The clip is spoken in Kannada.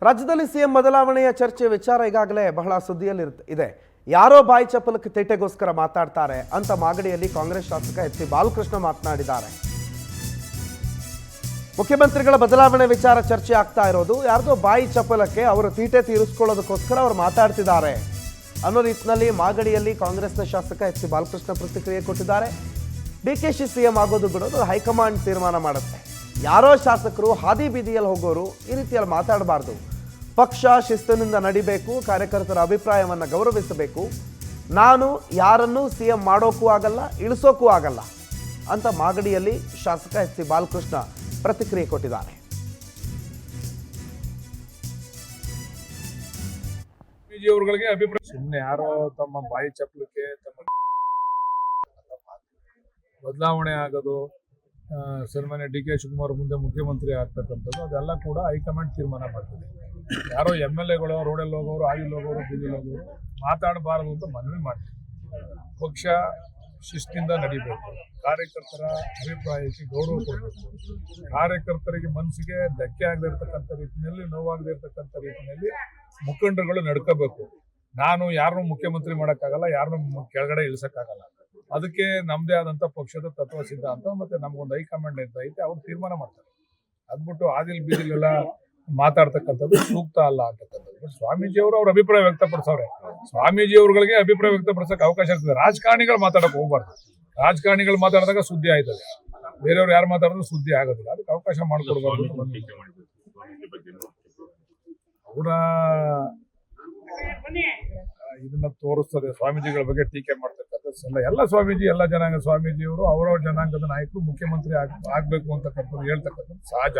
ರಾಜ್ಯದಲ್ಲಿ ಸಿಎಂ ಬದಲಾವಣೆಯ ಚರ್ಚೆ ವಿಚಾರ ಈಗಾಗಲೇ ಬಹಳ ಸುದ್ದಿಯಲ್ಲಿ ಇದೆ. ಯಾರೋ ಬಾಯಿ ಚಪ್ಪಲಕ್ಕೆ ತೇಟೆಗೋಸ್ಕರ ಮಾತಾಡ್ತಾರೆ ಅಂತ ಮಾಗಡಿಯಲ್ಲಿ ಕಾಂಗ್ರೆಸ್ ಶಾಸಕ ಎಚ್ ಬಾಲಕೃಷ್ಣ ಮಾತನಾಡಿದ್ದಾರೆ. ಮುಖ್ಯಮಂತ್ರಿಗಳ ಬದಲಾವಣೆ ವಿಚಾರ ಚರ್ಚೆ ಆಗ್ತಾ ಇರೋದು ಯಾರ್ದೋ ಬಾಯಿ ಚಪ್ಪಲಕ್ಕೆ ಅವರ ತೀಟೆ ತೀರಿಸಿಕೊಳ್ಳೋದಕ್ಕೋಸ್ಕರ ಅವರು ಮಾತಾಡ್ತಿದ್ದಾರೆ ಅನ್ನೋ ರೀತಿಯಲ್ಲಿ ಮಾಗಡಿಯಲ್ಲಿ ಕಾಂಗ್ರೆಸ್ನ ಶಾಸಕ ಎಚ್ ಬಾಲಕೃಷ್ಣ ಪ್ರತಿಕ್ರಿಯೆ ಕೊಟ್ಟಿದ್ದಾರೆ. ಡಿಕೆಶಿ ಸಿಎಂ ಆಗೋದು ಬಿಡೋದು ಹೈಕಮಾಂಡ್ ತೀರ್ಮಾನ ಮಾಡುತ್ತೆ. ಯಾರೋ ಶಾಸಕರು ಹಾದಿ ಬೀದಿಯಲ್ಲಿ ಹೋಗೋರು ಈ ರೀತಿಯಲ್ಲಿ ಮಾತಾಡಬಾರ್ದು. ಪಕ್ಷ ಶಿಸ್ತಿನಿಂದ ನಡಿಬೇಕು, ಕಾರ್ಯಕರ್ತರ ಅಭಿಪ್ರಾಯವನ್ನು ಗೌರವಿಸಬೇಕು. ನಾನು ಯಾರನ್ನೂ ಸಿಎಂ ಮಾಡೋಕ್ಕೂ ಆಗಲ್ಲ, ಇಳಿಸೋಕ್ಕೂ ಆಗಲ್ಲ ಅಂತ ಮಾಗಡಿಯಲ್ಲಿ ಶಾಸಕ ಎಚ್ ಬಾಲಕೃಷ್ಣ ಪ್ರತಿಕ್ರಿಯೆ ಕೊಟ್ಟಿದ್ದಾರೆ. ಅವರುಗಳಿಗೆ ಅಭಿಪ್ರಾಯ ಸುಮ್ಮನೆ ಯಾರೋ ತಮ್ಮ ಬಾಯಿ ಚಪ್ಪಲಕ್ಕೆ ತಮ್ಮ ಬದಲಾವಣೆ ಆಗೋದು, ಸನ್ಮಾನ್ಯ ಡಿ.ಕೆ. ಶಿವಕುಮಾರ್ ಮುಂದೆ ಮುಖ್ಯಮಂತ್ರಿ ಆಗ್ತಕ್ಕಂಥದ್ದು ಅದೆಲ್ಲ ಕೂಡ ಹೈಕಮಾಂಡ್ ತೀರ್ಮಾನ ಮಾಡ್ತದೆ. ಯಾರೋ MLA-ಗಳು ರೋಡಲ್ಲಿ ಹೋಗೋರು, ಆಗಿಲ್ಲಿ ಹೋಗೋರು, ಬೀದಿಲಿ ಹೋಗೋರು ಮಾತಾಡಬಾರದು ಅಂತ ಮನವಿ ಮಾಡ್ತೀವಿ. ಪಕ್ಷ ಶಿಸ್ತಿಂದ ನಡಿಬೇಕು, ಕಾರ್ಯಕರ್ತರ ಅಭಿಪ್ರಾಯಕ್ಕೆ ಗೌರವ ಕೊಡಬೇಕು, ಕಾರ್ಯಕರ್ತರಿಗೆ ಮನಸ್ಸಿಗೆ ಧಕ್ಕೆ ಆಗದೆ ಇರತಕ್ಕಂಥ ರೀತಿಯಲ್ಲಿ, ನೋವಾಗದೇ ಇರತಕ್ಕಂಥ ರೀತಿಯಲ್ಲಿ ಮುಖಂಡರುಗಳು ನಡ್ಕೋಬೇಕು. ನಾನು ಯಾರನ್ನೂ ಮುಖ್ಯಮಂತ್ರಿ ಮಾಡೋಕ್ಕಾಗಲ್ಲ, ಯಾರನ್ನೂ ಕೆಳಗಡೆ ಇಳಿಸೋಕ್ಕಾಗಲ್ಲ. ಅದಕ್ಕೆ ನಮ್ಮದೇ ಆದಂಥ ಪಕ್ಷದ ತತ್ವ ಸಿದ್ಧಾಂತ ಮತ್ತೆ ನಮಗೊಂದು ಹೈಕಮಾಂಡ್ ಅಂತ ಐತೆ, ಅವ್ರು ತೀರ್ಮಾನ ಮಾಡ್ತಾರೆ. ಅದ್ಬಿಟ್ಟು ಆದಿಲ್ ಬೀದಿಲೆಲ್ಲ ಮಾತಾಡ್ತಕ್ಕಂಥದ್ದು ಸೂಕ್ತ ಅಲ್ಲ ಅಂತಕ್ಕಂಥದ್ದು. ಸ್ವಾಮೀಜಿಯವರು ಅವ್ರ ಅಭಿಪ್ರಾಯ ವ್ಯಕ್ತಪಡಿಸವ್ರೆ. ಸ್ವಾಮೀಜಿಯವ್ರುಗಳಿಗೆ ಅಭಿಪ್ರಾಯ ವ್ಯಕ್ತಪಡಿಸೋಕೆ ಅವಕಾಶ ಇರ್ತದೆ. ರಾಜಕಾರಣಿಗಳು ಮಾತಾಡಕ್ಕೆ ಹೋಗ್ಬಾರ್ದು. ರಾಜಕಾರಣಿಗಳು ಮಾತಾಡಿದಾಗ ಸುದ್ದಿ ಆಯ್ತದೆ, ಬೇರೆಯವ್ರು ಯಾರು ಮಾತಾಡಿದ್ರು ಸುದ್ದಿ ಆಗೋದಿಲ್ಲ. ಅದಕ್ಕೆ ಅವಕಾಶ ಮಾಡಿಕೊಡ್ಬಾರ್ದು. ಅವರ ಇದನ್ನ ತೋರಿಸ್ತದೆ. ಸ್ವಾಮೀಜಿಗಳ ಬಗ್ಗೆ ಟೀಕೆ ಮಾಡ್ತಕ್ಕಂಥದ್ದು ಎಲ್ಲ ಸ್ವಾಮೀಜಿ, ಎಲ್ಲ ಜನಾಂಗ ಸ್ವಾಮೀಜಿಯವರು ಅವರವ್ರ ಜನಾಂಗದ ನಾಯಕರು ಮುಖ್ಯಮಂತ್ರಿ ಆಗ್ಬೇಕು ಅಂತಕ್ಕಂಥದ್ದು ಹೇಳ್ತಕ್ಕಂಥದ್ದು ಸಹಜ.